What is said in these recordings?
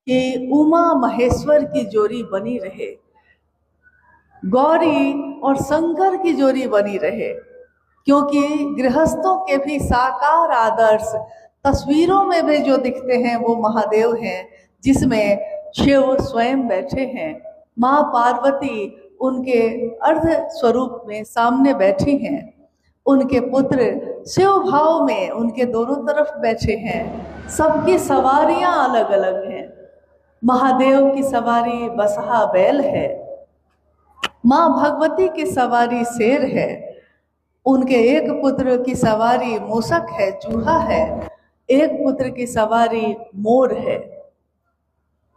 कि उमा महेश्वर की जोड़ी बनी रहे, गौरी और शंकर की जोड़ी बनी रहे, क्योंकि गृहस्थों के भी साकार आदर्श तस्वीरों में भी जो दिखते हैं वो महादेव हैं, जिसमें शिव स्वयं बैठे हैं, माँ पार्वती उनके अर्ध स्वरूप में सामने बैठी हैं, उनके पुत्र शिव भाव में उनके दोनों तरफ बैठे हैं। सबकी सवारियां अलग अलग हैं। महादेव की सवारी बसहा बैल है, माँ भगवती की सवारी शेर है, उनके एक पुत्र की सवारी मूषक है, चूहा है, एक पुत्र की सवारी मोर है।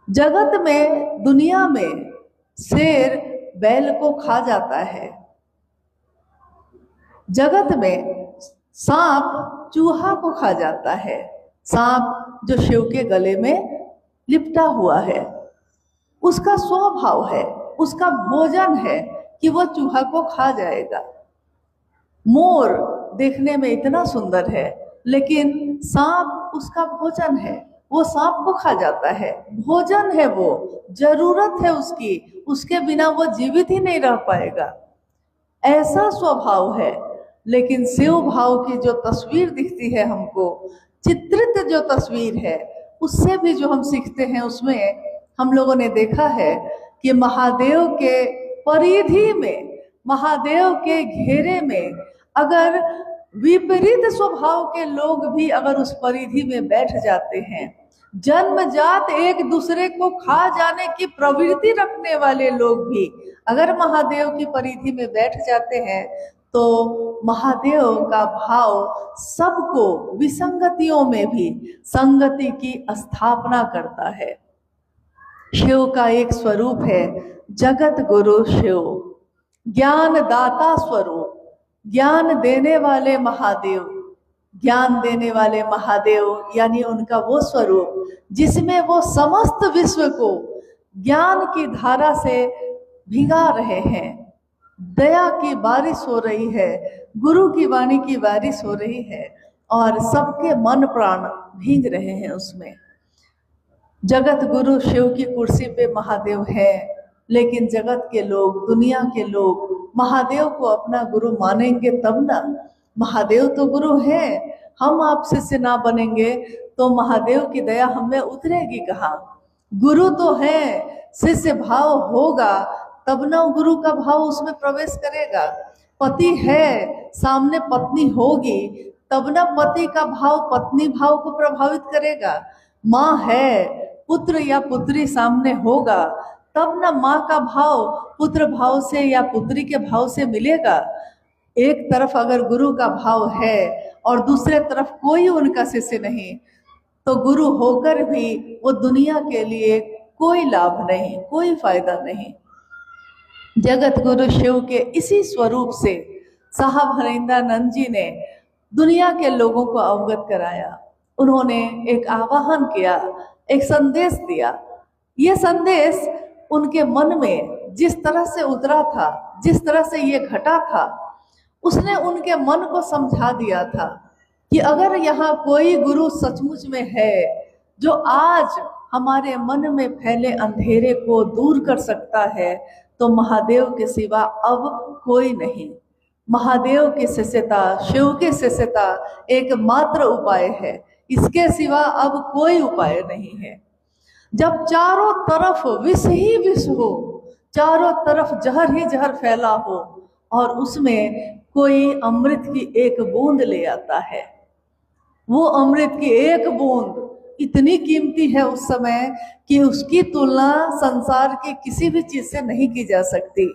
जगत में, दुनिया में शेर बैल को खा जाता है, जगत में सांप चूहा को खा जाता है। सांप जो शिव के गले में लिपटा हुआ है, उसका स्वभाव है, उसका भोजन है कि वो चूहा को खा जाएगा। मोर देखने में इतना सुंदर है, लेकिन सांप उसका भोजन है, वो सांप को खा जाता है, भोजन है, वो जरूरत है उसकी, उसके बिना वो जीवित ही नहीं रह पाएगा। ऐसा स्वभाव है। लेकिन शिव भाव की जो तस्वीर दिखती है हमको, चित्रित जो तस्वीर है, उससे भी जो हम सीखते हैं, उसमें हम लोगों ने देखा है कि महादेव के परिधि में, महादेव के घेरे में अगर विपरीत स्वभाव के लोग भी अगर उस परिधि में बैठ जाते हैं, जन्मजात एक दूसरे को खा जाने की प्रवृत्ति रखने वाले लोग भी अगर महादेव की परिधि में बैठ जाते हैं, तो महादेव का भाव सबको, विसंगतियों में भी संगति की स्थापना करता है। शिव का एक स्वरूप है जगत गुरु शिव, ज्ञान दाता स्वरूप, ज्ञान देने वाले महादेव, ज्ञान देने वाले महादेव यानी उनका वो स्वरूप जिसमें वो समस्त विश्व को ज्ञान की धारा से भिगा रहे हैं। दया की बारिश हो रही है, गुरु की वाणी की बारिश हो रही है, और सबके मन प्राण भीग रहे हैं उसमें। जगत गुरु शिव की कुर्सी पे महादेव है, लेकिन जगत के लोग, दुनिया के लोग महादेव को अपना गुरु मानेंगे तब ना। महादेव तो गुरु है, हम आप शिष्य ना बनेंगे तो महादेव की दया हमें उतरेगी कहाँ। गुरु तो है, शिष्य भाव होगा तब ना गुरु का भाव उसमें प्रवेश करेगा। पति है, सामने पत्नी होगी तब ना पति का भाव पत्नी भाव को प्रभावित करेगा। माँ है, पुत्र या पुत्री सामने होगा तब ना माँ का भाव पुत्र भाव से या पुत्री के भाव से मिलेगा। एक तरफ अगर गुरु का भाव है और दूसरे तरफ कोई उनका शिष्य नहीं, तो गुरु होकर भी वो दुनिया के लिए कोई लाभ नहीं, कोई फायदा नहीं। जगत गुरु शिव के इसी स्वरूप से साहब हरिंद्रानंद जी ने दुनिया के लोगों को अवगत कराया। उन्होंने एक आह्वान किया, एक संदेश दिया। ये संदेश उनके मन में जिस तरह से उतरा था, जिस तरह से ये घटा था, उसने उनके मन को समझा दिया था कि अगर यहाँ कोई गुरु सचमुच में है जो आज हमारे मन में फैले अंधेरे को दूर कर सकता है, तो महादेव के सिवा अब कोई नहीं। महादेव की शिष्यता, शिव की शिष्यता एकमात्र उपाय है, इसके सिवा अब कोई उपाय नहीं है। जब चारों तरफ विष ही विष हो, चारों तरफ जहर ही जहर फैला हो, और उसमें कोई अमृत की एक बूंद ले आता है, वो अमृत की एक बूंद इतनी कीमती है उस समय कि उसकी तुलना संसार की किसी भी चीज से नहीं की जा सकती।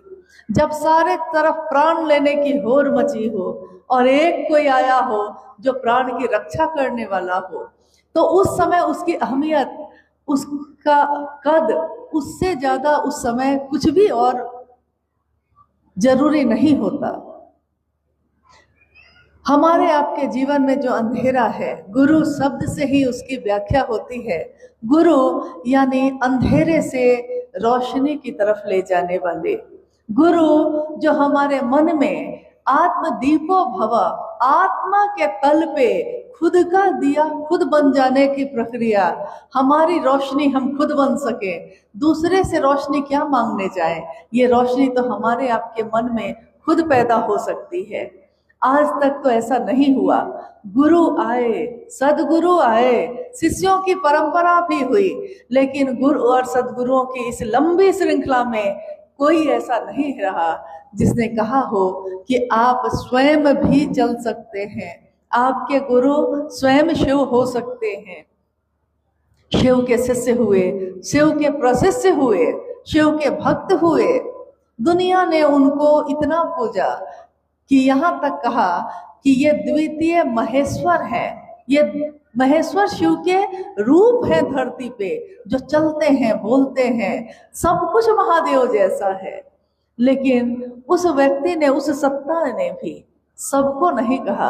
जब सारे तरफ प्राण लेने की होड़ मची हो और एक कोई आया हो जो प्राण की रक्षा करने वाला हो, तो उस समय उसकी अहमियत, उसका कद, उससे ज्यादा उस समय कुछ भी और जरूरी नहीं होता। हमारे आपके जीवन में जो अंधेरा है, गुरु शब्द से ही उसकी व्याख्या होती है। गुरु यानी अंधेरे से रोशनी की तरफ ले जाने वाले। गुरु जो हमारे मन में आत्मदीपो भव, आत्मा के तल पे खुद का दिया खुद बन जाने की प्रक्रिया, हमारी रोशनी हम खुद बन सके, दूसरे से रोशनी क्या मांगने जाए। ये रोशनी तो हमारे आपके मन में खुद पैदा हो सकती है। आज तक तो ऐसा नहीं हुआ। गुरु आए, सदगुरु आए, शिष्यों की परंपरा भी हुई, लेकिन गुरु और सदगुरुओं की इस लंबी श्रृंखला में कोई ऐसा नहीं रहा जिसने कहा हो कि आप स्वयं भी चल सकते हैं, आपके गुरु स्वयं शिव हो सकते हैं। शिव के शिष्य हुए, शिव के प्रशिष्य हुए, शिव के भक्त हुए। दुनिया ने उनको इतना पूजा कि यहाँ तक कहा कि ये द्वितीय महेश्वर है, ये महेश्वर शिव के रूप है धरती पे, जो चलते हैं, बोलते हैं, सब कुछ महादेव जैसा है। लेकिन उस व्यक्ति ने, उस सत्ता ने भी सबको नहीं कहा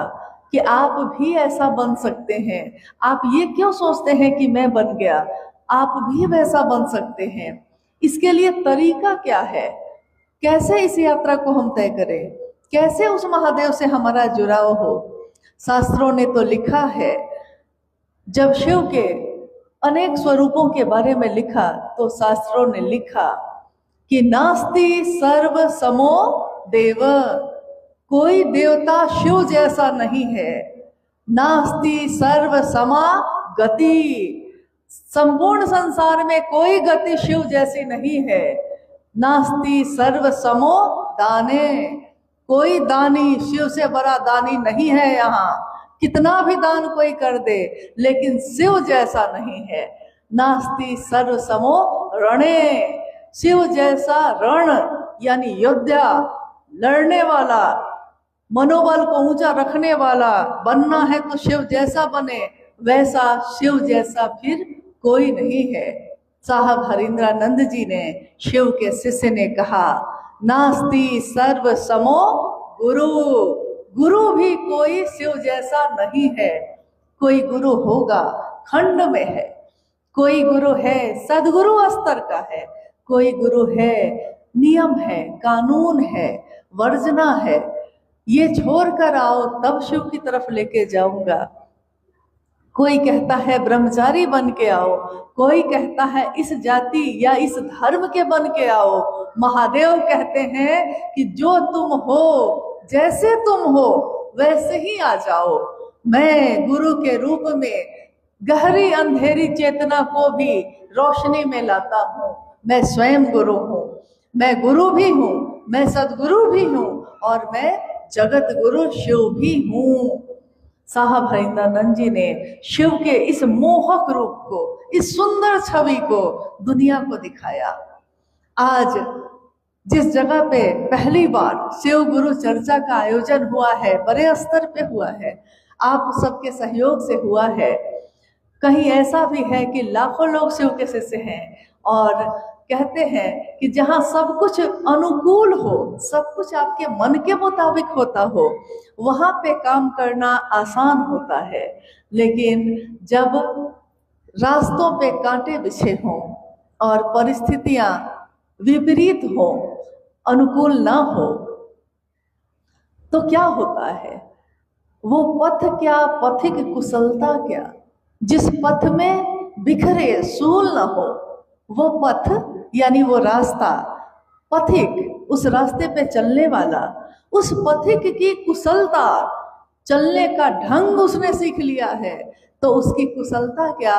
कि आप भी ऐसा बन सकते हैं। आप ये क्यों सोचते हैं कि मैं बन गया, आप भी वैसा बन सकते हैं। इसके लिए तरीका क्या है, कैसे इस यात्रा को हम तय करें, कैसे उस महादेव से हमारा जुड़ाव हो। शास्त्रों ने तो लिखा है, जब शिव के अनेक स्वरूपों के बारे में लिखा तो शास्त्रों ने लिखा कि नास्ति सर्व समो देव, कोई देवता शिव जैसा नहीं है। नास्ति सर्व समा गति, संपूर्ण संसार में कोई गति शिव जैसी नहीं है। नास्ति सर्व समो दाने, कोई दानी शिव से बड़ा दानी नहीं है। यहाँ कितना भी दान कोई कर दे, लेकिन शिव जैसा नहीं है। नास्ति सर्व समो रणे, शिव जैसा रण यानी योद्धा, लड़ने वाला, मनोबल को ऊंचा रखने वाला बनना है तो शिव जैसा बने, वैसा शिव जैसा फिर कोई नहीं है। साहब हरिंद्रानंद जी ने, शिव के शिष्य ने कहा, नास्ति सर्व समो गुरु, गुरु भी कोई शिव जैसा नहीं है। कोई गुरु होगा खंड में है, कोई गुरु है सदगुरु स्तर का है, कोई गुरु है नियम है, कानून है, वर्जना है, ये छोड़ कर आओ तब शिव की तरफ लेके जाऊंगा। कोई कहता है ब्रह्मचारी बन के आओ, कोई कहता है इस जाति या इस धर्म के बन के आओ। महादेव कहते हैं कि जो तुम हो, जैसे तुम हो वैसे ही आ जाओ। मैं गुरु के रूप में गहरी अंधेरी चेतना को भी रोशनी में लाता हूँ। मैं स्वयं गुरु हूँ, मैं गुरु भी हूँ, मैं सदगुरु भी हूँ, और मैं जगत गुरु शिव भी हूँ। साहब हरिंद्रानंद जी ने शिव के इस मोहक रूप को, इस सुंदर छवि को दुनिया को दिखाया। आज जिस जगह पे पहली बार शिव गुरु चर्चा का आयोजन हुआ है, बड़े स्तर पे हुआ है, आप सबके सहयोग से हुआ है। कहीं ऐसा भी है कि लाखों लोग शिव के शिष्य हैं और कहते हैं कि जहाँ सब कुछ अनुकूल हो, सब कुछ आपके मन के मुताबिक होता हो, वहाँ पे काम करना आसान होता है। लेकिन जब रास्तों पे कांटे बिछे हों और परिस्थितियाँ विपरीत हों, अनुकूल ना हो, तो क्या होता है? वो पथ क्या, पथिक कुशलता क्या, जिस पथ में बिखरे सूल न हो, वो पथ यानी वो रास्ता, पथिक उस रास्ते पे चलने वाला, उस पथिक की कुशलता, चलने का ढंग उसने सीख लिया है, तो उसकी कुशलता क्या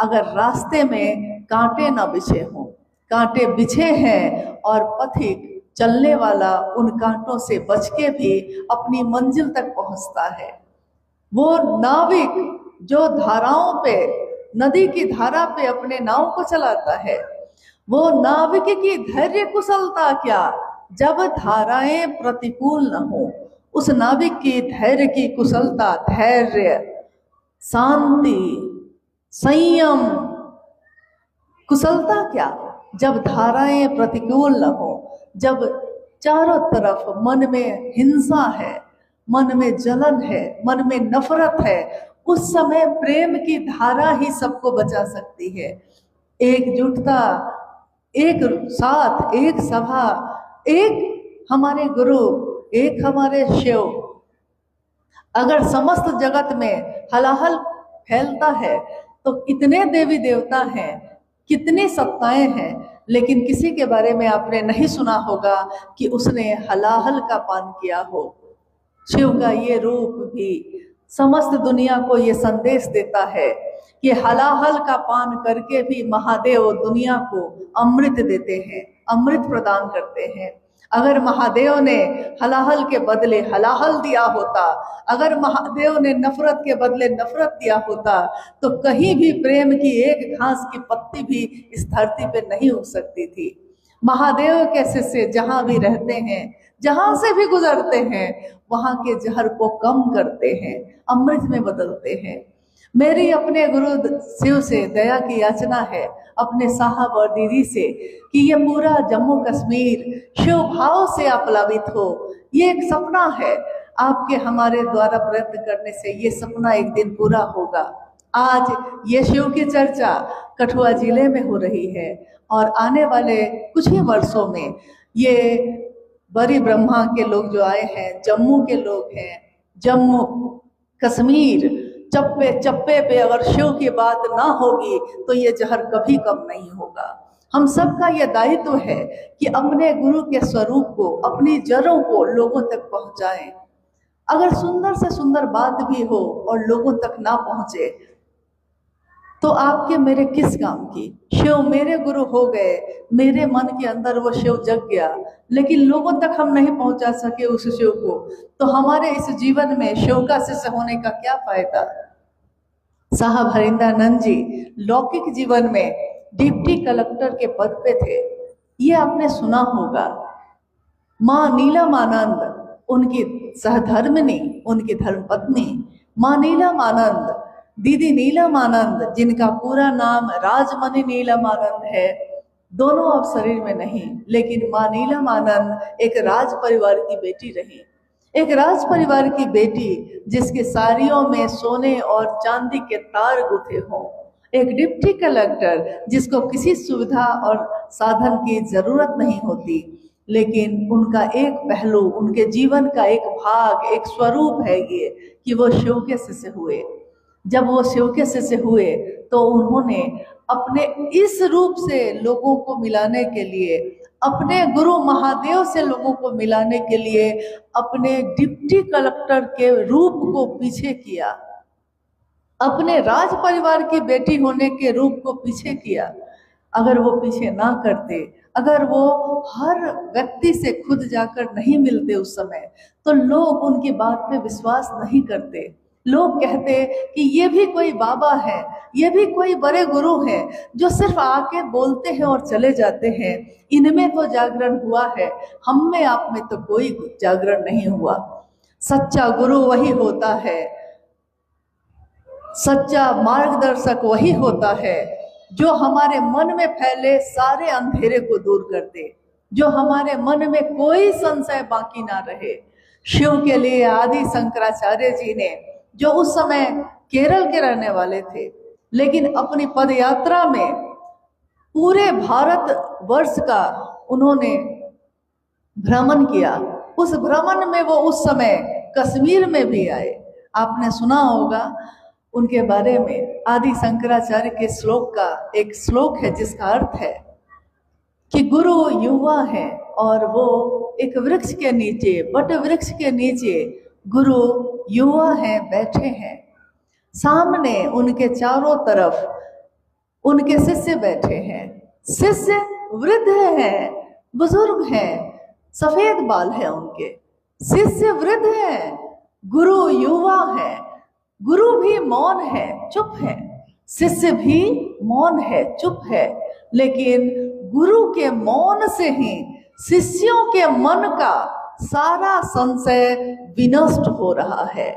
अगर रास्ते में कांटे न बिछे हों। कांटे बिछे हैं और पथिक चलने वाला उन कांटों से बच के भी अपनी मंजिल तक पहुंचता है। वो नाविक जो धाराओं पे, नदी की धारा पे अपने नाव को चलाता है, वो नाविक की धैर्य कुशलता क्या जब धाराएं प्रतिकूल न हो। उस नाविक की धैर्य की कुशलता, धैर्य, शांति, संयम, कुशलता क्या जब धाराएं प्रतिकूल न हो, जब चारों तरफ मन में हिंसा है, मन में जलन है, मन में नफरत है, उस समय प्रेम की धारा ही सबको बचा सकती है। एकजुटता, एक साथ, एक सभा, एक हमारे गुरु, एक हमारे शिव, अगर समस्त जगत में हलाहल फैलता है तो कितने देवी देवता हैं, कितनी सत्ताएं हैं, लेकिन किसी के बारे में आपने नहीं सुना होगा कि उसने हलाहल का पान किया हो। शिव का ये रूप भी समस्त दुनिया को ये संदेश देता है कि हलाहल का पान करके भी महादेव दुनिया को अमृत देते हैं, अमृत प्रदान करते हैं। अगर महादेव ने हलाहल के बदले हलाहल दिया होता, अगर महादेव ने नफरत के बदले नफरत दिया होता, तो कहीं भी प्रेम की एक घास की पत्ती भी इस धरती पे नहीं उग सकती थी। महादेव के शिष्य जहां भी रहते हैं, जहां से भी गुजरते हैं, वहां के जहर को कम करते हैं, अमृत में बदलते हैं। मेरी अपने गुरु शिव से दया की याचना है, अपने साहब और दीदी से, कि ये पूरा जम्मू कश्मीर शिव भाव से अपलावित हो। ये एक सपना है, आपके हमारे द्वारा प्रयत्न करने से ये सपना एक दिन पूरा होगा। आज ये शिव की चर्चा कठुआ जिले में हो रही है और आने वाले कुछ ही वर्षों में ये बड़ी ब्रह्मा के लोग जो आए हैं, जम्मू के लोग हैं, जम्मू कश्मीर चप्पे चप्पे पे अगर शिव की बात ना होगी तो ये जहर कभी कम नहीं होगा। हम सबका ये दायित्व है कि अपने गुरु के स्वरूप को, अपनी जड़ों को लोगों तक पहुंचाएं। अगर सुंदर से सुंदर बात भी हो और लोगों तक ना पहुंचे तो आपके मेरे किस काम की। शिव मेरे गुरु हो गए, मेरे मन के अंदर वो शिव जग गया, लेकिन लोगों तक हम नहीं पहुंचा सके उस शिव को, तो हमारे इस जीवन में शिव का शिष्य होने का क्या फायदा। साहब हरिंद्रानंद जी लौकिक जीवन में डिप्टी कलेक्टर के पद पे थे, ये आपने सुना होगा। माँ नीलमानंद उनकी सहधर्मिणी, उनकी धर्मपत्नी माँ नीलमानंद, दीदी नीलमानंद, जिनका पूरा नाम राजमणि नीलमानंद है, दोनों अब शरीर में नहीं, लेकिन माँ नीलमानंद एक राज परिवार की बेटी रही। एक राज परिवार की बेटी जिसकी साड़ियों में सोने और चांदी के तार गुथे हों। एक डिप्टी कलेक्टर जिसको किसी सुविधा और साधन की जरूरत नहीं होती, लेकिन उनका एक पहलू, उनके जीवन का एक भाग, एक स्वरूप है ये कि वो शिव के शिष्य हुए। जब वो शिव के शिष्य हुए तो उन्होंने अपने इस रूप से लोगों को मिलाने के लिए, अपने गुरु महादेव से लोगों को मिलाने के लिए अपने डिप्टी कलेक्टर के रूप को पीछे किया, अपने राज परिवार की बेटी होने के रूप को पीछे किया। अगर वो पीछे ना करते, अगर वो हर व्यक्ति से खुद जाकर नहीं मिलते उस समय, तो लोग उनकी बात पे विश्वास नहीं करते। लोग कहते कि ये भी कोई बाबा है, ये भी कोई बड़े गुरु हैं जो सिर्फ आके बोलते हैं और चले जाते हैं, इनमें तो जागरण हुआ है, हम में आप में तो कोई जागरण नहीं हुआ। सच्चा गुरु वही होता है, सच्चा मार्गदर्शक वही होता है जो हमारे मन में फैले सारे अंधेरे को दूर कर दे, जो हमारे मन में कोई संशय बाकी ना रहे। शिव के लिए आदि शंकराचार्य जी ने, जो उस समय केरल के रहने वाले थे, लेकिन अपनी पदयात्रा में पूरे भारत वर्ष का उन्होंने भ्रमण किया। उस भ्रमण में वो उस समय कश्मीर में भी आए। आपने सुना होगा उनके बारे में, आदि शंकराचार्य के श्लोक का एक श्लोक है जिसका अर्थ है कि गुरु युवा है और वो एक वृक्ष के नीचे, बट वृक्ष के नीचे गुरु युवा हैं, बैठे हैं। सामने उनके चारों तरफ उनके शिष्य बैठे हैं। शिष्य वृद्ध हैं, बुजुर्ग हैं, सफेद बाल है उनके। शिष्य वृद्ध हैं, गुरु युवा है। गुरु भी मौन है, चुप है, शिष्य भी मौन है, चुप है, लेकिन गुरु के मौन से ही शिष्यों के मन का सारा संशय विनष्ट हो रहा है,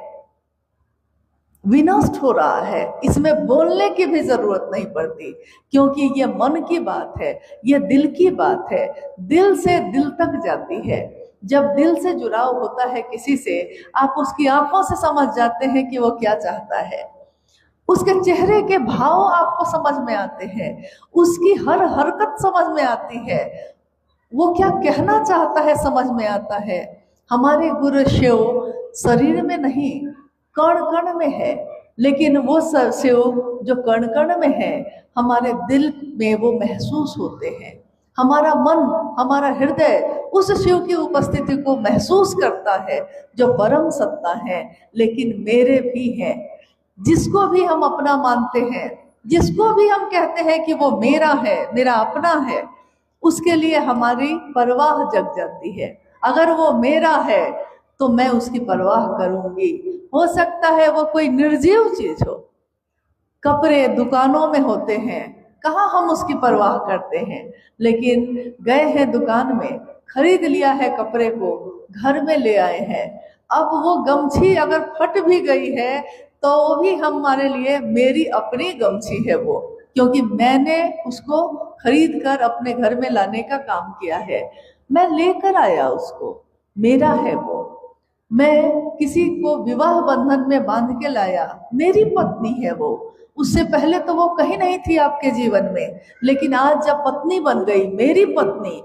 विनष्ट हो रहा है। इसमें बोलने की भी जरूरत नहीं पड़ती, क्योंकि ये मन की बात है, ये दिल की बात है, दिल से दिल तक जाती है। जब दिल से जुड़ाव होता है किसी से, आप उसकी आंखों से समझ जाते हैं कि वो क्या चाहता है, उसके चेहरे के भाव आपको समझ में आते हैं, उसकी हर हरकत समझ में आती है, वो क्या कहना चाहता है समझ में आता है। हमारे गुरु शिव शरीर में नहीं, कण कण में है, लेकिन वो शिव जो कण कण में है हमारे दिल में वो महसूस होते हैं। हमारा मन, हमारा हृदय उस शिव की उपस्थिति को महसूस करता है जो परम सत्ता है, लेकिन मेरे भी है। जिसको भी हम अपना मानते हैं, जिसको भी हम कहते हैं कि वो मेरा है, मेरा अपना है, उसके लिए हमारी परवाह जग जाती है। अगर वो मेरा है तो मैं उसकी परवाह करूंगी। हो सकता है वो कोई निर्जीव चीज हो, कपड़े दुकानों में होते हैं, कहाँ हम उसकी परवाह करते हैं। लेकिन गए हैं दुकान में, खरीद लिया है कपड़े को, घर में ले आए हैं। अब वो गमछी अगर फट भी गई है तो वो भी हमारे लिए मेरी अपनी गमछी है वो, क्योंकि मैंने उसको खरीद कर अपने घर में लाने का काम किया है। मैं लेकर आया उसको, मेरा है वो। मैं किसी को विवाह बंधन में बांध के लाया, मेरी पत्नी है वो। उससे पहले तो वो कहीं नहीं थी आपके जीवन में, लेकिन आज जब पत्नी बन गई, मेरी पत्नी,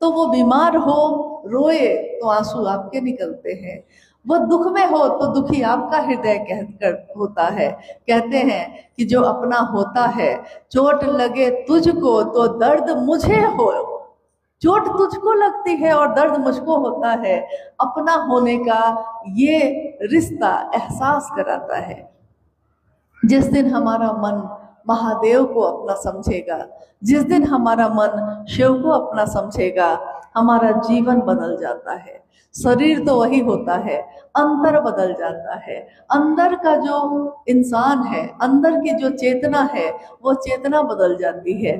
तो वो बीमार हो, रोए तो आंसू आपके निकलते हैं। वो दुख में हो तो दुखी आपका हृदय कहकर होता है। कहते हैं कि जो अपना होता है, चोट लगे तुझको तो दर्द मुझे हो। चोट तुझको लगती है और दर्द मुझको होता है। अपना होने का ये रिश्ता एहसास कराता है। जिस दिन हमारा मन महादेव को अपना समझेगा, जिस दिन हमारा मन शिव को अपना समझेगा, हमारा जीवन बदल जाता है। शरीर तो वही होता है, अंतर बदल जाता है। अंदर का जो इंसान है, अंदर की जो चेतना है, वो चेतना बदल जाती है,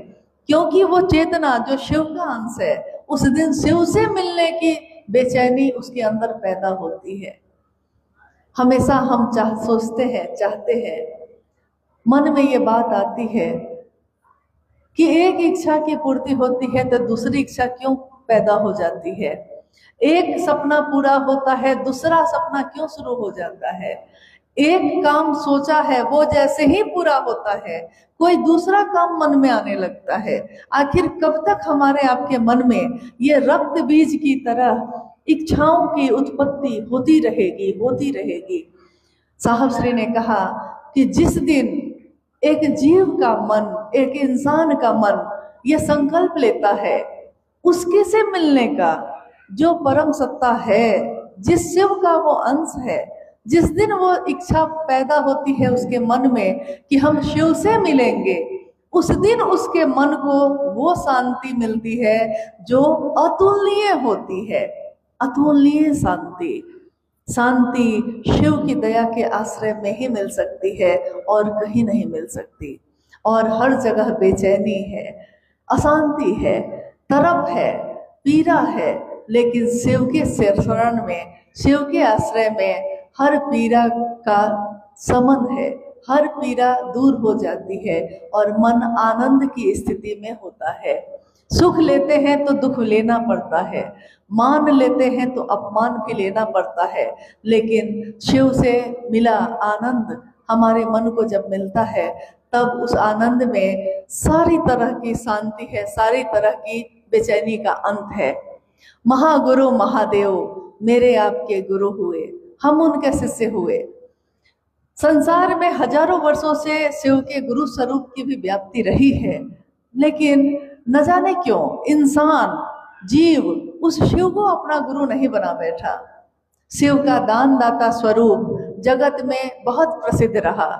क्योंकि वो चेतना जो शिव का अंश है, उस दिन शिव से मिलने की बेचैनी उसके अंदर पैदा होती है। हमेशा हम सोचते हैं, चाहते हैं, मन में ये बात आती है कि एक इच्छा की पूर्ति होती है तो दूसरी इच्छा क्यों पैदा हो जाती है। एक सपना पूरा होता है, दूसरा सपना क्यों शुरू हो जाता है। एक काम सोचा है, वो जैसे ही पूरा होता है कोई दूसरा काम मन में आने लगता है। आखिर कब तक हमारे आपके मन में ये रक्त बीज की तरह इच्छाओं की उत्पत्ति होती रहेगी, होती रहेगी। साहब श्री ने कहा कि जिस दिन एक जीव का मन, एक इंसान का मन ये संकल्प लेता है उसके से मिलने का, जो परम सत्ता है, जिस शिव का वो अंश है, जिस दिन वो इच्छा पैदा होती है उसके मन में कि हम शिव से मिलेंगे, उस दिन उसके मन को वो शांति मिलती है जो अतुलनीय होती है। अतुलनीय शांति, शांति शिव की दया के आश्रय में ही मिल सकती है और कहीं नहीं मिल सकती। और हर जगह बेचैनी है, अशांति है, तरफ है, पीड़ा है, लेकिन शिव के शरण में, शिव के आश्रय में हर पीड़ा का शमन है, हर पीड़ा दूर हो जाती है और मन आनंद की स्थिति में होता है। सुख लेते हैं तो दुख लेना पड़ता है, मान लेते हैं तो अपमान भी लेना पड़ता है, लेकिन शिव से मिला आनंद हमारे मन को जब मिलता है तब उस आनंद में सारी तरह की शांति है, सारी तरह की बेचैनी का अंत है। महागुरु महादेव मेरे आपके गुरु हुए, हम उनके शिष्य हुए। संसार में हजारों वर्षों से शिव के गुरु स्वरूप की भी व्याप्ति रही है, लेकिन न जाने क्यों इंसान, जीव उस शिव को अपना गुरु नहीं बना बैठा। शिव का दान दाता स्वरूप जगत में बहुत प्रसिद्ध रहा।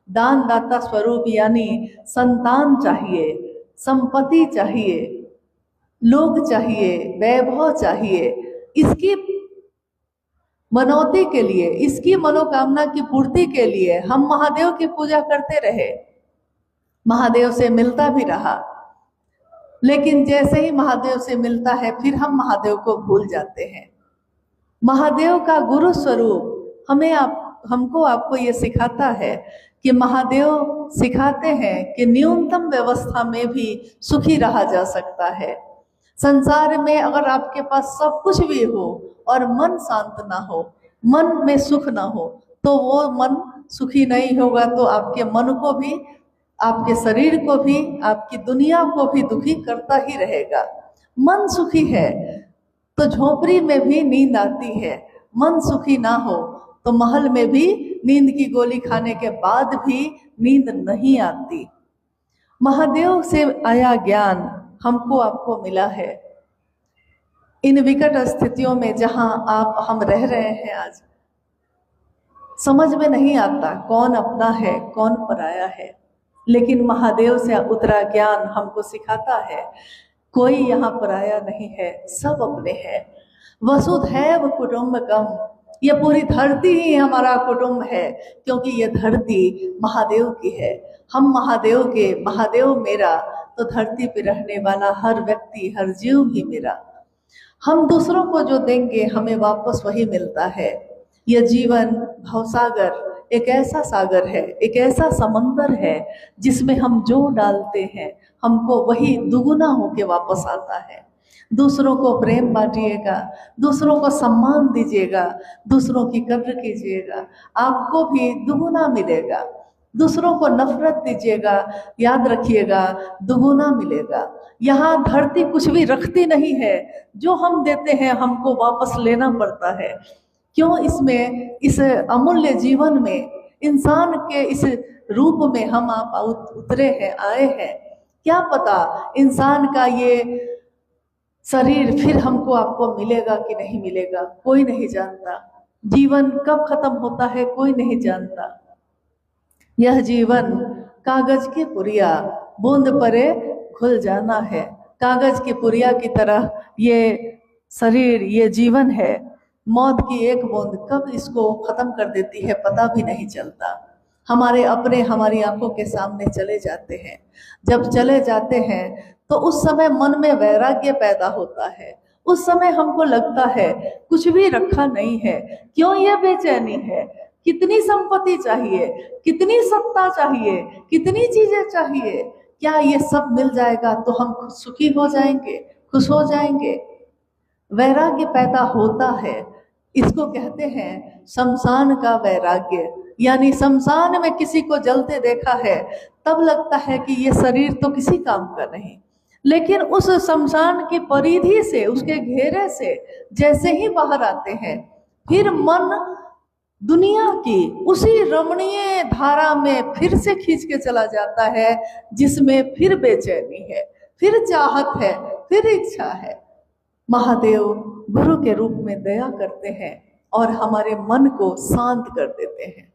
दान दाता स्वरूप यानी संतान चाहिए, संपत्ति चाहिए, लोग चाहिए, वैभव चाहिए, इसकी मनौती के लिए, इसकी मनोकामना की पूर्ति के लिए हम महादेव की पूजा करते रहे, महादेव से मिलता भी रहा। लेकिन जैसे ही महादेव से मिलता है फिर हम महादेव को भूल जाते हैं। महादेव का गुरु स्वरूप हमको आपको ये सिखाता है कि महादेव सिखाते हैं कि न्यूनतम व्यवस्था में भी सुखी रहा जा सकता है। संसार में अगर आपके पास सब कुछ भी हो और मन शांत ना हो, मन में सुख ना हो, तो वो मन सुखी नहीं होगा, तो आपके मन को भी, आपके शरीर को भी, आपकी दुनिया को भी दुखी करता ही रहेगा। मन सुखी है तो झोपड़ी में भी नींद आती है, मन सुखी ना हो तो महल में भी नींद की गोली खाने के बाद भी नींद नहीं आती। महादेव से आया ज्ञान हमको आपको मिला है। इन विकट स्थितियों में जहां हम रह रहे हैं आज, समझ में नहीं आता कौन अपना है कौन पराया है, लेकिन महादेव से उतरा ज्ञान हमको सिखाता है कोई यहाँ पराया नहीं है, सब अपने हैं। वसुधैव कुटुंबकम, ये पूरी धरती ही हमारा कुटुंब है, क्योंकि ये धरती महादेव की है। हम महादेव के, महादेव मेरा, तो धरती पे रहने वाला हर व्यक्ति, हर जीव भी मेरा। हम दूसरों को जो देंगे हमें वापस वही मिलता है। यह जीवन भवसागर एक ऐसा सागर है, एक ऐसा समंदर है जिसमें हम जो डालते हैं हमको वही दुगुना होके वापस आता है। दूसरों को प्रेम बांटिएगा, दूसरों को सम्मान दीजिएगा, दूसरों की कद्र कीजिएगा, आपको भी दुगुना मिलेगा। दूसरों को नफरत दीजिएगा, याद रखिएगा दुगुना मिलेगा। यहाँ धरती कुछ भी रखती नहीं है, जो हम देते हैं हमको वापस लेना पड़ता है। क्यों? इसमें, इस अमूल्य जीवन में, इंसान के इस रूप में हम आप उतरे हैं, आए हैं। क्या पता इंसान का ये शरीर फिर हमको आपको मिलेगा कि नहीं मिलेगा, कोई नहीं जानता। जीवन कब खत्म होता है कोई नहीं जानता। यह जीवन कागज की पुरिया, बूंद परे घुल जाना है। कागज की पुरिया की तरह ये शरीर, ये जीवन है। मौत की एक बूंद कब इसको खत्म कर देती है पता भी नहीं चलता। हमारे अपने हमारी आंखों के सामने चले जाते हैं। जब चले जाते हैं तो उस समय मन में वैराग्य पैदा होता है। उस समय हमको लगता है कुछ भी रखा नहीं है, क्यों ये बेचैनी है, कितनी संपत्ति चाहिए, कितनी सत्ता चाहिए, कितनी चीजें चाहिए, क्या ये सब मिल जाएगा तो हम सुखी हो जाएंगे, खुश हो जाएंगे। वैराग्य पैदा होता है, इसको कहते हैं शमशान का वैराग्य। यानी शमशान में किसी को जलते देखा है तब लगता है कि ये शरीर तो किसी काम का नहीं, लेकिन उस शमशान की परिधि से, उसके घेरे से जैसे ही बाहर आते हैं, फिर मन दुनिया की उसी रमणीय धारा में फिर से खींच के चला जाता है, जिसमें फिर बेचैनी है, फिर चाहत है, फिर इच्छा है। महादेव गुरु के रूप में दया करते हैं और हमारे मन को शांत कर देते हैं।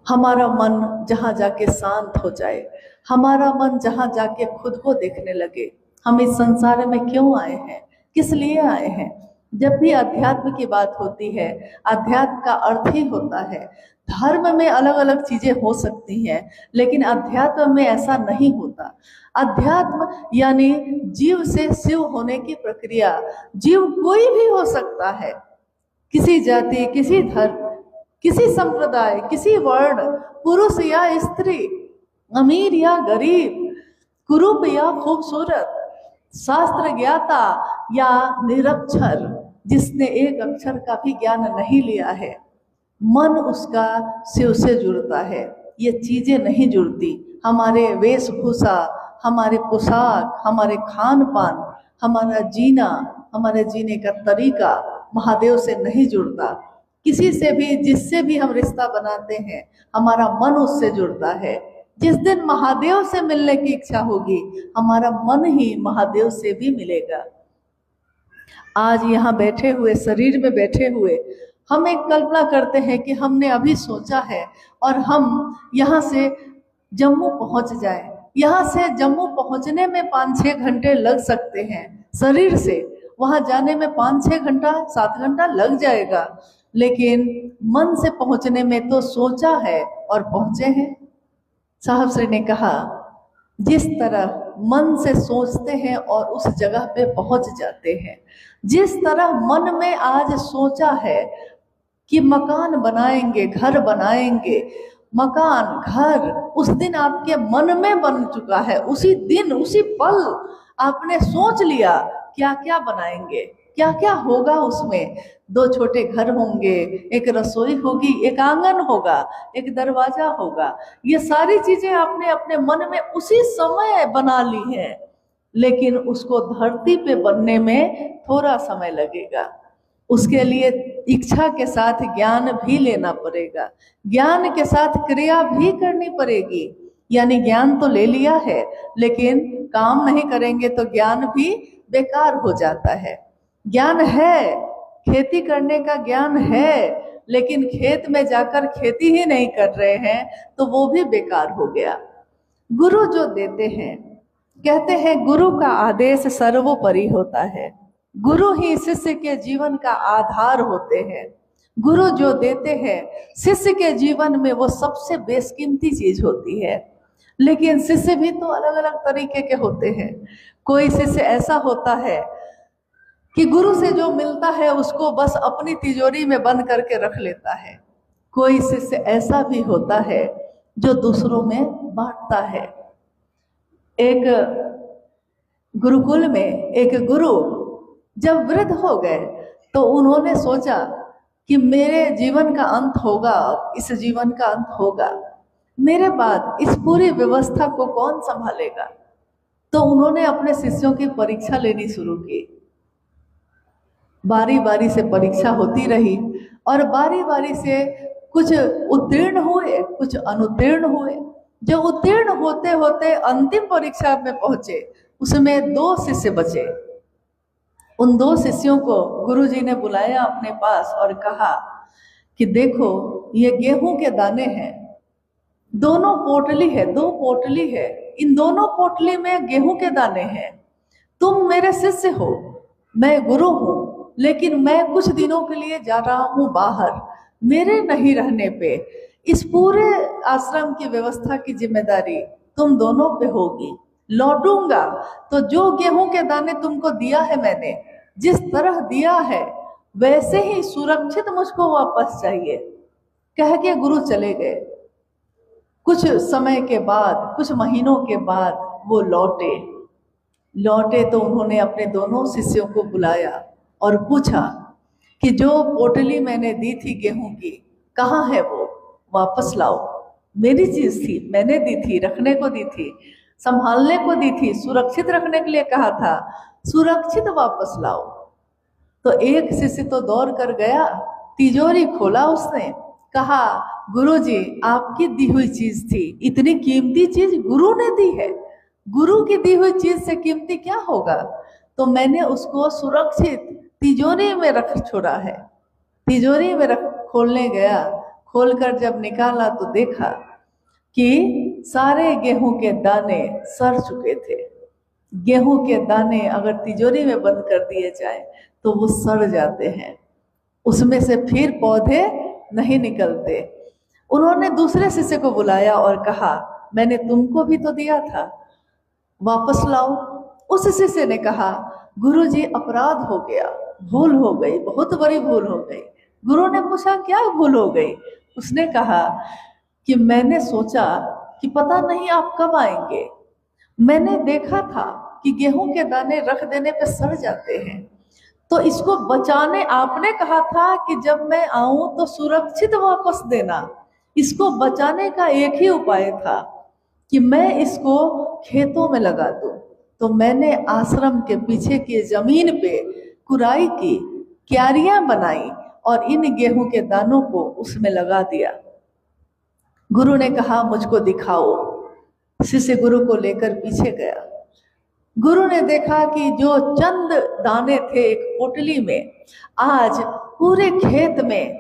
हमारा मन जहाँ जाके शांत हो जाए, हमारा मन जहाँ जाके खुद को देखने लगे, हम इस संसार में क्यों आए हैं, किस लिए आए हैं। जब भी अध्यात्म की बात होती है, अध्यात्म का अर्थ ही होता है, धर्म में अलग अलग चीजें हो सकती हैं, लेकिन अध्यात्म में ऐसा नहीं होता। अध्यात्म यानी जीव से शिव होने की प्रक्रिया। जीव कोई भी हो सकता है, किसी जाति, किसी धर्म, किसी संप्रदाय, किसी वर्ण, पुरुष या स्त्री, अमीर या गरीब, कुरूप या खूबसूरत, शास्त्र ज्ञाता या निरक्षर, जिसने एक अक्षर का भी ज्ञान नहीं लिया है, मन उसका शिव से जुड़ता है। ये चीजें नहीं जुड़ती। हमारे वेशभूषा, हमारे पोशाक, हमारे खान पान, हमारा जीना, हमारे जीने का तरीका महादेव से नहीं जुड़ता। किसी से भी, जिससे भी हम रिश्ता बनाते हैं, हमारा मन उससे जुड़ता है। जिस दिन महादेव से मिलने की इच्छा होगी, हमारा मन ही महादेव से भी मिलेगा। आज यहाँ बैठे हुए, शरीर में बैठे हुए, हम एक कल्पना करते हैं कि हमने अभी सोचा है और हम यहाँ से जम्मू पहुँच जाए। यहाँ से जम्मू पहुँचने में 5-6 घंटे लग सकते हैं शरीर से, वहाँ जाने में 5-6 घंटा, 7 घंटा लग जाएगा, लेकिन मन से पहुँचने में तो सोचा है और पहुँचे हैं। साहब श्री ने कहा, जिस तरह मन से सोचते हैं और उस जगह पे पहुंच जाते हैं, जिस तरह मन में आज सोचा है कि मकान बनाएंगे, घर बनाएंगे, मकान, घर उस दिन आपके मन में बन चुका है। उसी दिन, उसी पल आपने सोच लिया क्या क्या बनाएंगे, क्या क्या होगा उसमें। 2 छोटे घर होंगे, एक रसोई होगी, एक आंगन होगा, एक दरवाजा होगा। ये सारी चीजें आपने अपने मन में उसी समय बना ली हैं, लेकिन उसको धरती पे बनने में थोड़ा समय लगेगा। उसके लिए इच्छा के साथ ज्ञान भी लेना पड़ेगा, ज्ञान के साथ क्रिया भी करनी पड़ेगी। यानी ज्ञान तो ले लिया है, लेकिन काम नहीं करेंगे तो ज्ञान भी बेकार हो जाता है। ज्ञान है, खेती करने का ज्ञान है, लेकिन खेत में जाकर खेती ही नहीं कर रहे हैं तो वो भी बेकार हो गया। गुरु जो देते हैं, कहते हैं गुरु का आदेश सर्वोपरि होता है। गुरु ही शिष्य के जीवन का आधार होते हैं। गुरु जो देते हैं शिष्य के जीवन में, वो सबसे बेशकीमती चीज होती है। लेकिन शिष्य भी तो अलग अलग तरीके के होते हैं। कोई शिष्य ऐसा होता है कि गुरु से जो मिलता है उसको बस अपनी तिजोरी में बंद करके रख लेता है। कोई शिष्य ऐसा भी होता है जो दूसरों में बांटता है। एक गुरुकुल में एक गुरु जब वृद्ध हो गए तो उन्होंने सोचा कि मेरे जीवन का अंत होगा, इस जीवन का अंत होगा, मेरे बाद इस पूरी व्यवस्था को कौन संभालेगा। तो उन्होंने अपने शिष्यों की परीक्षा लेनी शुरू की। बारी बारी से परीक्षा होती रही और बारी बारी से कुछ उत्तीर्ण हुए, कुछ अनुत्तीर्ण हुए। जो उत्तीर्ण होते होते अंतिम परीक्षा में पहुंचे, उसमें 2 शिष्य बचे। उन 2 शिष्यों को गुरुजी ने बुलाया अपने पास और कहा कि देखो, ये गेहूं के दाने हैं, दोनों पोटली है, 2 पोटली है, इन दोनों पोटली में गेहूं के दाने हैं। तुम मेरे शिष्य हो, मैं गुरु हूं, लेकिन मैं कुछ दिनों के लिए जा रहा हूं बाहर। मेरे नहीं रहने पे इस पूरे आश्रम की व्यवस्था की जिम्मेदारी तुम दोनों पे होगी। लौटूंगा तो जो गेहूं के दाने तुमको दिया है मैंने, जिस तरह दिया है वैसे ही सुरक्षित मुझको वापस चाहिए। कह के गुरु चले गए। कुछ समय के बाद, कुछ महीनों के बाद वो लौटे तो उन्होंने अपने दोनों शिष्यों को बुलाया और पूछा कि जो पोटली मैंने दी थी गेहूं की, कहाँ है वो, वापस लाओ। मेरी चीज थी, मैंने दी थी, रखने को दी थी, संभालने को दी थी, सुरक्षित रखने के लिए कहा था, सुरक्षित वापस लाओ। तो एक शिष्य तो दौड़ कर गया, तिजोरी खोला उसने, कहा गुरुजी आपकी दी हुई चीज थी, इतनी कीमती चीज गुरु ने दी है, गुरु की दी हुई चीज से कीमती क्या होगा। तो मैंने उसको सुरक्षित तिजोरी में रख छोड़ा है। तिजोरी में रख खोलने गया, खोलकर जब निकाला तो देखा कि सारे गेहूं के दाने सड़ चुके थे। गेहूं के दाने अगर तिजोरी में बंद कर दिए जाए तो वो सड़ जाते हैं, उसमें से फिर पौधे नहीं निकलते। उन्होंने दूसरे शिष्य को बुलाया और कहा मैंने तुमको भी तो दिया था, वापस लाओ। उस शिष्य ने कहा गुरुजी अपराध हो गया, भूल हो गई, बहुत बड़ी भूल हो गई। गुरु ने पूछा क्या भूल हो गई। उसने कहा कि मैंने सोचा कि पता नहीं आप कब आएंगे, मैंने देखा था कि गेहूं के दाने रख देने पे सड़ जाते हैं, तो इसको बचाने आपने कहा था कि जब मैं आऊं तो सुरक्षित वापस देना। इसको बचाने का एक ही उपाय था कि मैं इसको खेतों में लगा दूं। तो मैंने आश्रम के पीछे की जमीन पे कुराई की, क्यारियां बनाई और इन गेहूं के दानों को उसमें लगा दिया। गुरु ने कहा मुझको दिखाओ। शिष्य गुरु को लेकर पीछे गया। गुरु ने देखा कि जो चंद दाने थे एक पोटली में, आज पूरे खेत में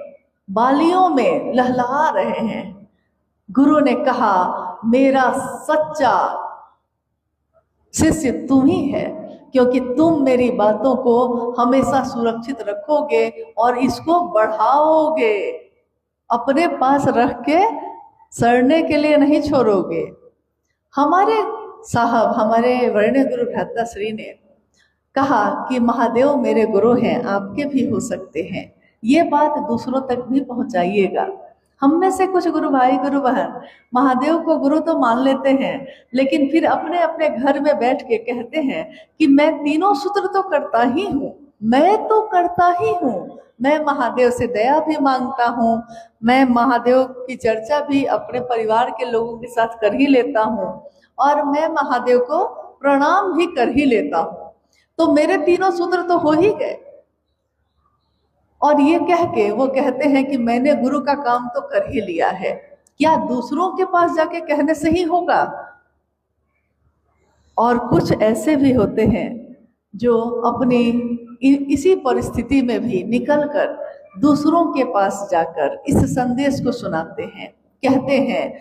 बालियों में लहलहा रहे हैं। गुरु ने कहा मेरा सच्चा शिष्य तुम ही है, क्योंकि तुम मेरी बातों को हमेशा सुरक्षित रखोगे और इसको बढ़ाओगे, अपने पास रख के सड़ने के लिए नहीं छोड़ोगे। हमारे साहब, हमारे वर्ण्य गुरु भ्राता श्री ने कहा कि महादेव मेरे गुरु हैं, आपके भी हो सकते हैं। ये बात दूसरों तक भी पहुंचाइएगा। हम में से कुछ गुरु भाई गुरु बहन महादेव को गुरु तो मान लेते हैं, लेकिन फिर अपने अपने घर में बैठ के कहते हैं कि मैं तीनों सूत्र तो करता ही हूँ, मैं तो करता ही हूँ, मैं महादेव से दया भी मांगता हूँ, मैं महादेव की चर्चा भी अपने परिवार के लोगों के साथ कर ही लेता हूँ और मैं महादेव को प्रणाम भी कर ही लेता हूँ, तो मेरे तीनों सूत्र तो हो ही गए। और ये कह के वो कहते हैं कि मैंने गुरु का काम तो कर ही लिया है। क्या दूसरों के पास जाके कहने से ही होगा? और कुछ ऐसे भी होते हैं जो अपनी इसी परिस्थिति में भी निकलकर दूसरों के पास जाकर इस संदेश को सुनाते हैं, कहते हैं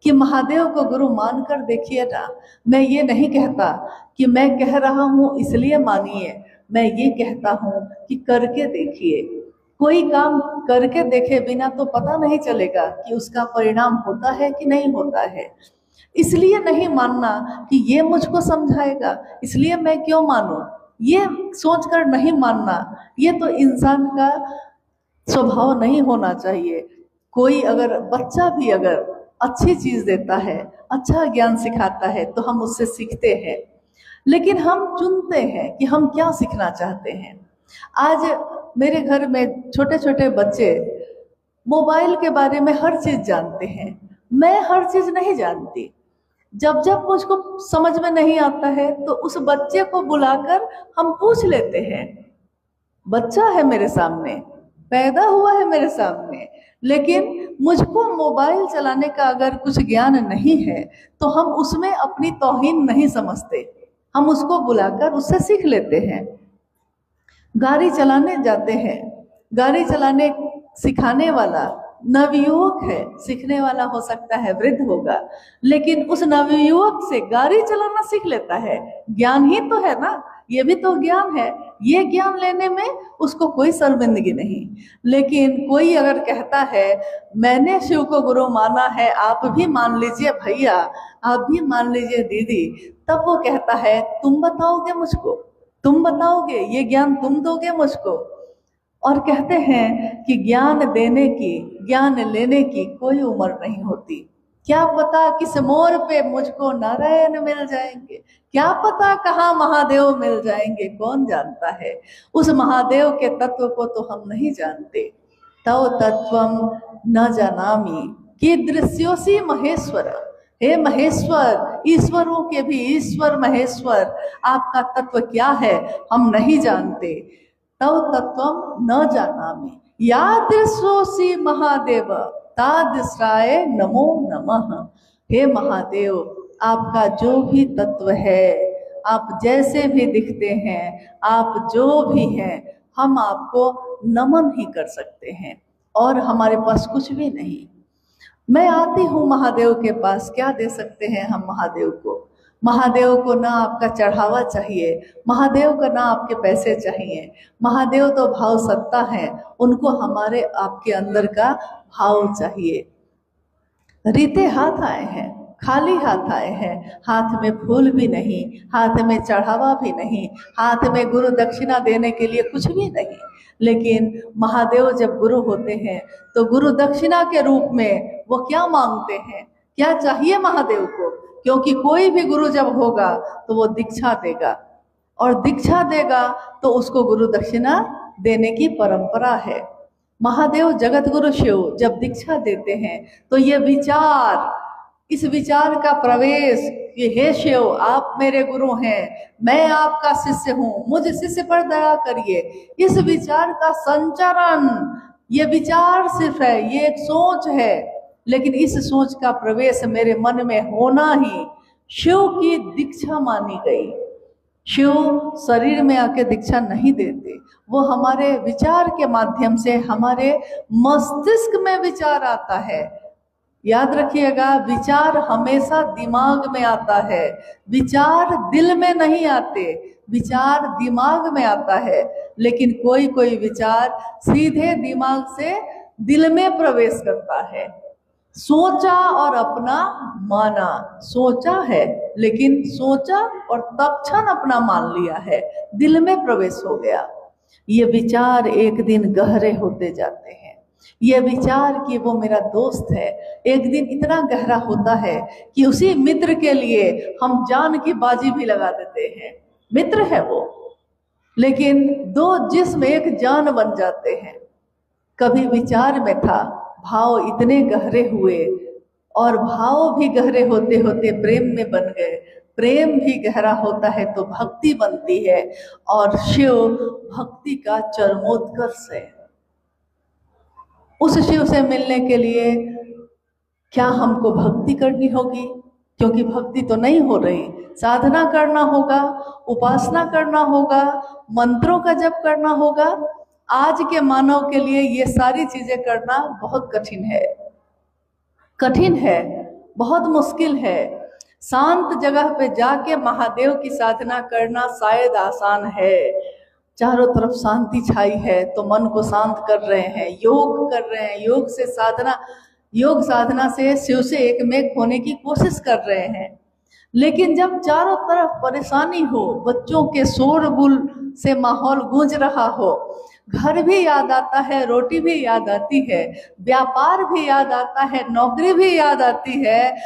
कि महादेव को गुरु मानकर देखिए ना। मैं ये नहीं कहता कि मैं कह रहा हूँ इसलिए मानिए, मैं ये कहता हूँ कि करके देखिए। कोई काम करके देखे बिना तो पता नहीं चलेगा कि उसका परिणाम होता है कि नहीं होता है। इसलिए नहीं मानना कि ये मुझको समझाएगा, इसलिए मैं क्यों मानूं, ये सोचकर नहीं मानना। ये तो इंसान का स्वभाव नहीं होना चाहिए। कोई अगर बच्चा भी अगर अच्छी चीज देता है, अच्छा ज्ञान सिखाता है, तो हम उससे सीखते हैं, लेकिन हम चुनते हैं कि हम क्या सीखना चाहते हैं। आज मेरे घर में छोटे छोटे बच्चे मोबाइल के बारे में हर चीज जानते हैं, मैं हर चीज नहीं जानती। जब जब मुझको समझ में नहीं आता है तो उस बच्चे को बुलाकर हम पूछ लेते हैं। बच्चा है मेरे सामने, पैदा हुआ है मेरे सामने, लेकिन मुझको मोबाइल चलाने का अगर कुछ ज्ञान नहीं है तो हम उसमें अपनी तौहीन नहीं समझते, हम उसको बुलाकर उससे सीख लेते हैं। गाड़ी चलाने जाते हैं, गाड़ी चलाने सिखाने वाला नवयुवक है, सीखने वाला हो सकता है वृद्ध होगा, लेकिन उस नवयुवक से गाड़ी चलाना सीख लेता है। ज्ञान ही तो है ना, ये भी तो ज्ञान है। ये ज्ञान लेने में उसको कोई शर्मिंदगी नहीं। लेकिन कोई अगर कहता है मैंने शिव को गुरु माना है, आप भी मान लीजिए भैया, आप भी मान लीजिए दीदी, तब वो कहता है तुम बताओगे मुझको, तुम बताओगे, ये ज्ञान तुम दोगे मुझको। और कहते हैं कि ज्ञान देने की, ज्ञान लेने की कोई उम्र नहीं होती। क्या पता किस मोड़ पे मुझको नारायण मिल जाएंगे, क्या पता कहाँ महादेव मिल जाएंगे, कौन जानता है। उस महादेव के तत्व को तो हम नहीं जानते। तव तत्वम न जानामि कीदृश्योसि महेश्वर। हे महेश्वर, ईश्वरों के भी ईश्वर महेश्वर, आपका तत्व क्या है हम नहीं जानते। तव तत्वम न जानामि यादृशोसि महादेव तादृशाय नमो नमः। हे महादेव, आपका जो भी तत्व है, आप जैसे भी दिखते हैं, आप जो भी हैं, हम आपको नमन ही कर सकते हैं और हमारे पास कुछ भी नहीं। मैं आती हूँ महादेव के पास, क्या दे सकते हैं हम महादेव को? महादेव को ना आपका चढ़ावा चाहिए, महादेव को ना आपके पैसे चाहिए। महादेव तो भाव सत्ता है, उनको हमारे आपके अंदर का भाव चाहिए। रीते हाथ आए हैं, खाली हाथ आए हैं, हाथ में फूल भी नहीं, हाथ में चढ़ावा भी नहीं, हाथ में गुरु दक्षिणा देने के लिए कुछ भी नहीं। लेकिन महादेव जब गुरु होते हैं तो गुरु दक्षिणा के रूप में वो क्या मांगते हैं, क्या चाहिए महादेव को? क्योंकि कोई भी गुरु जब होगा तो वो दीक्षा देगा, और दीक्षा देगा तो उसको गुरु दक्षिणा देने की परंपरा है। महादेव जगत गुरु शिव जब दीक्षा देते हैं तो ये विचार, इस विचार का प्रवेश कि हे शिव आप मेरे गुरु हैं, मैं आपका शिष्य हूँ, मुझ शिष्य पर दया करिए, इस विचार का संचरण, ये विचार सिर्फ है, ये एक सोच है, लेकिन इस सोच का प्रवेश मेरे मन में होना ही शिव की दीक्षा मानी गई। शिव शरीर में आके दीक्षा नहीं देते, वो हमारे विचार के माध्यम से हमारे मस्तिष्क में विचार आता है। याद रखिएगा, विचार हमेशा दिमाग में आता है, विचार दिल में नहीं आते, विचार दिमाग में आता है। लेकिन कोई कोई विचार सीधे दिमाग से दिल में प्रवेश करता है। सोचा और अपना माना, सोचा है लेकिन सोचा और तत्क्षण अपना मान लिया है, दिल में प्रवेश हो गया। ये विचार एक दिन गहरे होते जाते हैं। ये विचार कि वो मेरा दोस्त है एक दिन इतना गहरा होता है कि उसी मित्र के लिए हम जान की बाजी भी लगा देते हैं। मित्र है वो, लेकिन दो जिस्म एक जान बन जाते हैं। कभी विचार में था, भाव इतने गहरे हुए, और भाव भी गहरे होते होते प्रेम में बन गए, प्रेम भी गहरा होता है तो भक्ति बनती है, और शिव भक्ति का चरमोत्कर्ष है। उस शिव से मिलने के लिए क्या हमको भक्ति करनी होगी? क्योंकि भक्ति तो नहीं हो रही, साधना करना होगा, उपासना करना होगा, मंत्रों का जप करना होगा। आज के मानव के लिए ये सारी चीजें करना बहुत कठिन है, कठिन है, बहुत मुश्किल है। शांत जगह पे जाके महादेव की साधना करना शायद आसान है। चारों तरफ शांति छाई है तो मन को शांत कर रहे हैं, योग कर रहे हैं, योग से साधना, योग साधना से शिव से एकमेक होने की कोशिश कर रहे हैं। लेकिन जब चारों तरफ परेशानी हो, बच्चों के शोरगुल से माहौल गूंज रहा हो, घर भी याद आता है, रोटी भी याद आती है, व्यापार भी याद आता है, नौकरी भी याद आती है,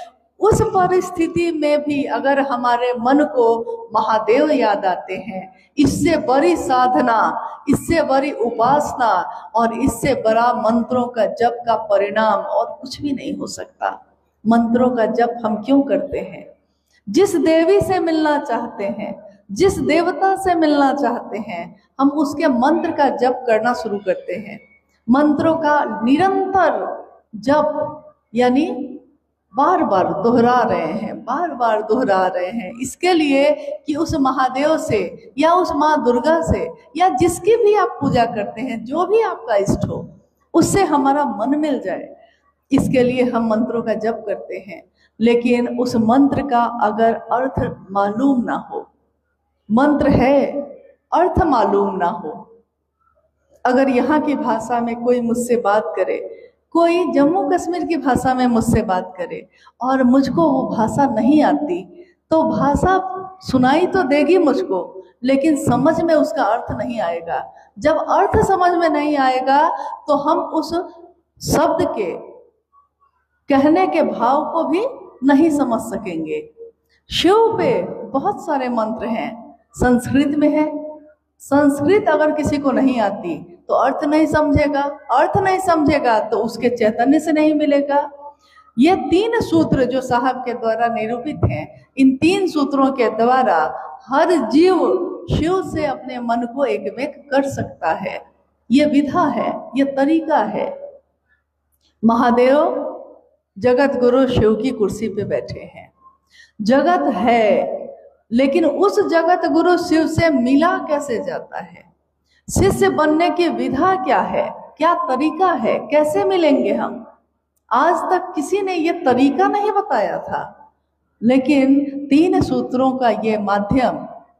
उस परिस्थिति में भी अगर हमारे मन को महादेव याद आते हैं, इससे बड़ी साधना, इससे बड़ी उपासना और इससे बड़ा मंत्रों का जप का परिणाम और कुछ भी नहीं हो सकता। मंत्रों का जप हम क्यों करते हैं? जिस देवी से मिलना चाहते हैं, जिस देवता से मिलना चाहते हैं, हम उसके मंत्र का जप करना शुरू करते हैं। मंत्रों का निरंतर जप, यानी बार बार दोहरा रहे हैं, बार बार दोहरा रहे हैं, इसके लिए कि उस महादेव से या उस माँ दुर्गा से या जिसकी भी आप पूजा करते हैं, जो भी आपका इष्ट हो, उससे हमारा मन मिल जाए। इसके लिए हम मंत्रों का जप करते हैं। लेकिन उस मंत्र का अगर अर्थ मालूम ना हो, मंत्र है, अर्थ मालूम ना हो, अगर यहाँ की भाषा में कोई मुझसे बात करे, कोई जम्मू कश्मीर की भाषा में मुझसे बात करे और मुझको वो भाषा नहीं आती, तो भाषा सुनाई तो देगी मुझको, लेकिन समझ में उसका अर्थ नहीं आएगा। जब अर्थ समझ में नहीं आएगा तो हम उस शब्द के कहने के भाव को भी नहीं समझ सकेंगे। शिव पे बहुत सारे मंत्र हैं, संस्कृत में है। संस्कृत अगर किसी को नहीं आती तो अर्थ नहीं समझेगा, अर्थ नहीं समझेगा तो उसके चैतन्य से नहीं मिलेगा। ये 3 सूत्र जो साहब के द्वारा निरूपित हैं, इन 3 सूत्रों के द्वारा हर जीव शिव से अपने मन को एकमेक कर सकता है। ये विधा है, ये तरीका है। महादेव जगत गुरु शिव की कुर्सी पे बैठे हैं। जगत है, लेकिन उस जगत गुरु शिव से मिला कैसे जाता है? शिष्य बनने की विधा क्या है, क्या तरीका है, कैसे मिलेंगे हम? आज तक किसी ने ये तरीका नहीं बताया था। लेकिन 3 सूत्रों का ये माध्यम,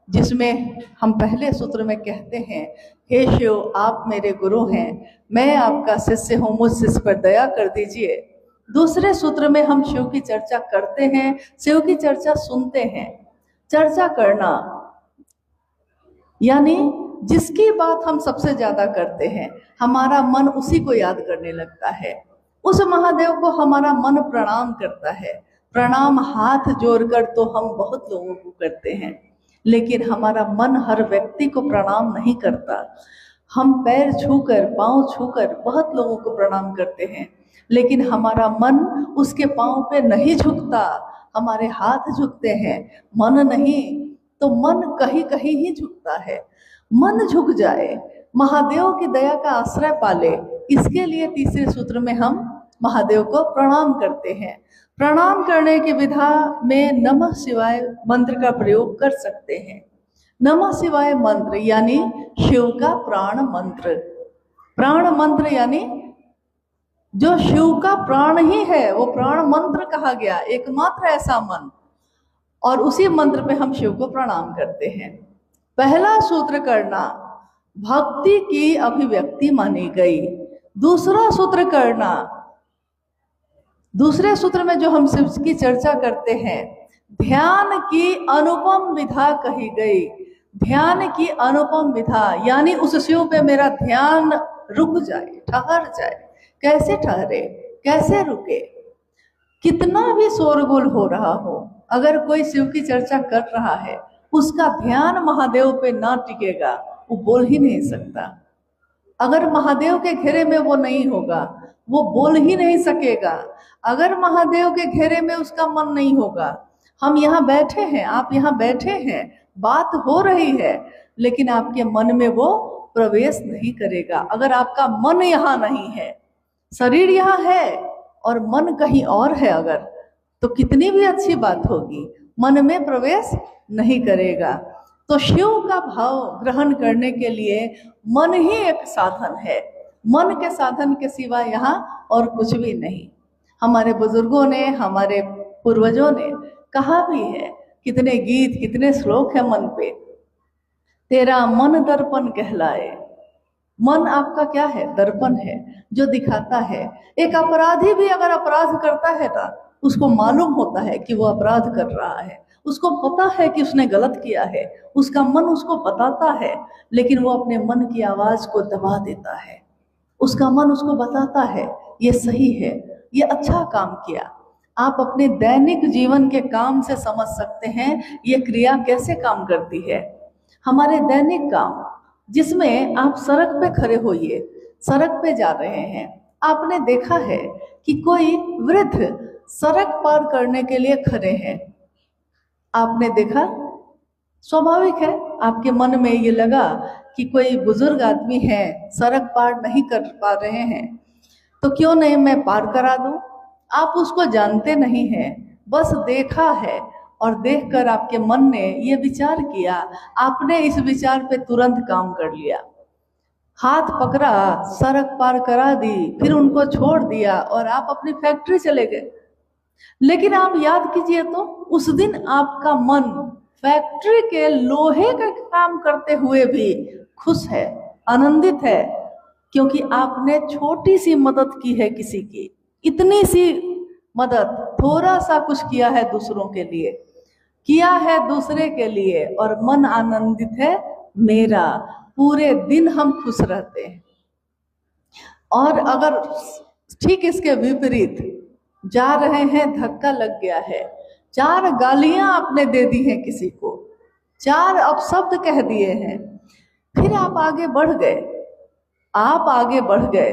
जिसमें हम पहले सूत्र में कहते हैं, हे शिव आप मेरे गुरु हैं, मैं आपका शिष्य हूँ, मुझ शिष्य पर दया कर दीजिए। दूसरे सूत्र में हम शिव की चर्चा करते हैं, शिव की चर्चा सुनते हैं। चर्चा करना यानी जिसकी बात हम सबसे ज्यादा करते हैं, हमारा मन उसी को याद करने लगता है। उस महादेव को हमारा मन प्रणाम करता है। प्रणाम हाथ जोड़कर तो हम बहुत लोगों को करते हैं, लेकिन हमारा मन हर व्यक्ति को प्रणाम नहीं करता। हम पैर छूकर, पांव छूकर बहुत लोगों को प्रणाम करते हैं, लेकिन हमारा मन उसके पांव पे नहीं झुकता। हमारे हाथ झुकते हैं, मन नहीं। तो मन कहीं कहीं ही झुकता है। मन झुक जाए, महादेव की दया का आश्रय पाले, इसके लिए तीसरे सूत्र में हम महादेव को प्रणाम करते हैं। प्रणाम करने की विधा में नमः शिवाय मंत्र का प्रयोग कर सकते हैं। नमः शिवाय मंत्र यानी शिव का प्राण मंत्र। प्राण मंत्र यानी जो शिव का प्राण ही है, वो प्राण मंत्र कहा गया, एकमात्र ऐसा मंत्र। और उसी मंत्र पे हम शिव को प्रणाम करते हैं। पहला सूत्र करना भक्ति की अभिव्यक्ति मानी गई। दूसरा सूत्र करना, दूसरे सूत्र में जो हम शिव की चर्चा करते हैं, ध्यान की अनुपम विधा कही गई। ध्यान की अनुपम विधा यानी उस शिव पे मेरा ध्यान रुक जाए, ठहर जाए। कैसे ठहरे, कैसे रुके? कितना भी शोरगुल हो रहा हो, अगर कोई शिव की चर्चा कर रहा है, उसका ध्यान महादेव पे ना टिकेगा, वो बोल ही नहीं सकता। अगर महादेव के घेरे में वो नहीं होगा, वो बोल ही नहीं सकेगा। अगर महादेव के घेरे में उसका मन नहीं होगा, हम यहाँ बैठे हैं, आप यहाँ बैठे हैं, बात हो रही है, लेकिन आपके मन में वो प्रवेश नहीं करेगा। अगर आपका मन यहाँ नहीं है शरीर यहाँ है और मन कहीं और है अगर, तो कितनी भी अच्छी बात होगी मन में प्रवेश नहीं करेगा। तो शिव का भाव ग्रहण करने के लिए मन ही एक साधन है। मन के साधन के सिवा यहाँ और कुछ भी नहीं। हमारे बुजुर्गों ने, हमारे पूर्वजों ने कहा भी है, कितने गीत, कितने श्लोक है मन पे। तेरा मन दर्पण कहलाए। मन आपका क्या है? दर्पण है, जो दिखाता है। एक अपराधी भी अगर अपराध करता है ना, उसको मालूम होता है कि वो अपराध कर रहा है, उसको पता है कि उसने गलत किया है, उसका मन उसको बताता है, लेकिन वो अपने मन की आवाज को दबा देता है। उसका मन उसको बताता है ये सही है, ये अच्छा काम किया। आप अपने दैनिक जीवन के काम से समझ सकते हैं ये क्रिया कैसे काम करती है। हमारे दैनिक काम, जिसमें आप सड़क पे खड़े होइए, सड़क पे जा रहे हैं, आपने देखा है कि कोई वृद्ध सड़क पार करने के लिए खड़े हैं। आपने देखा, स्वाभाविक है आपके मन में ये लगा कि कोई बुजुर्ग आदमी है, सड़क पार नहीं कर पा रहे हैं, तो क्यों नहीं मैं पार करा दूं। आप उसको जानते नहीं हैं, बस देखा है, और देखकर आपके मन ने ये विचार किया, आपने इस विचार पे तुरंत काम कर लिया, हाथ पकड़ा, सड़क पार करा दी, फिर उनको छोड़ दिया और आप अपनी फैक्ट्री चले गए। लेकिन आप याद कीजिए तो उस दिन आपका मन फैक्ट्री के लोहे का काम करते हुए भी खुश है, आनंदित है, क्योंकि आपने छोटी सी मदद की है किसी की। इतनी सी मदद, थोड़ा सा कुछ किया है दूसरों के लिए, किया है दूसरे के लिए, और मन आनंदित है मेरा। पूरे दिन हम खुश रहते हैं। और अगर ठीक इसके विपरीत जा रहे हैं, धक्का लग गया है, 4 गालियां आपने दे दी हैं किसी को, 4 अपशब्द कह दिए हैं, फिर आप आगे बढ़ गए, आप आगे बढ़ गए,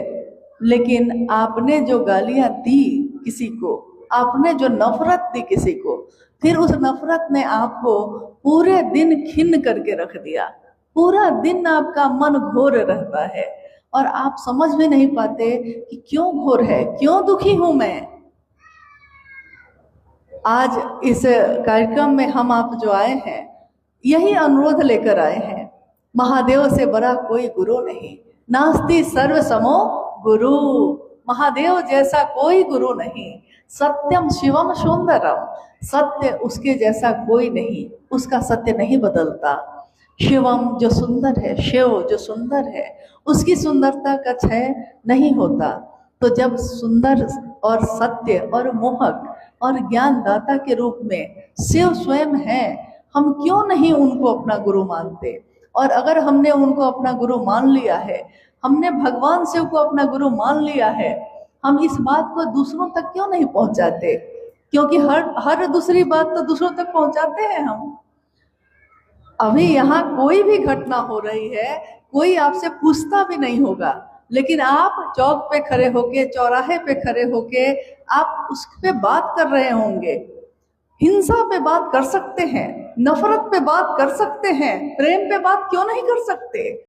लेकिन आपने जो गालियां दी किसी को, आपने जो नफरत दी किसी को, फिर उस नफरत ने आपको पूरे दिन खिन्न करके रख दिया। पूरा दिन आपका मन घोर रहता है और आप समझ भी नहीं पाते कि क्यों घोर है, क्यों दुखी हूं मैं। आज इस कार्यक्रम में हम आप जो आए हैं, यही अनुरोध लेकर आए हैं, महादेव से बड़ा कोई गुरु नहीं, नास्ति सर्व समो गुरु। महादेव जैसा कोई गुरु नहीं। सत्यम शिवम सुंदरम, सत्य उसके जैसा कोई नहीं, उसका सत्य नहीं बदलता। शिवम जो सुंदर है, शिव जो सुंदर है, उसकी सुंदरता का क्षय नहीं होता। तो जब सुंदर और सत्य और मोहक और ज्ञानदाता के रूप में शिव स्वयं है, हम क्यों नहीं उनको अपना गुरु मानते। और अगर हमने उनको अपना गुरु मान लिया है, हमने भगवान शिव को अपना गुरु मान लिया है, हम इस बात को दूसरों तक क्यों नहीं पहुंचाते। क्योंकि हर दूसरी बात तो दूसरों तक पहुंचाते हैं हम। अभी यहाँ कोई भी घटना हो रही है, कोई आपसे पूछता भी नहीं होगा, लेकिन आप चौक पे खड़े होके, चौराहे पे खड़े होके आप उस पे बात कर रहे होंगे। हिंसा पे बात कर सकते हैं, नफरत पे बात कर सकते हैं, प्रेम पे बात क्यों नहीं कर सकते।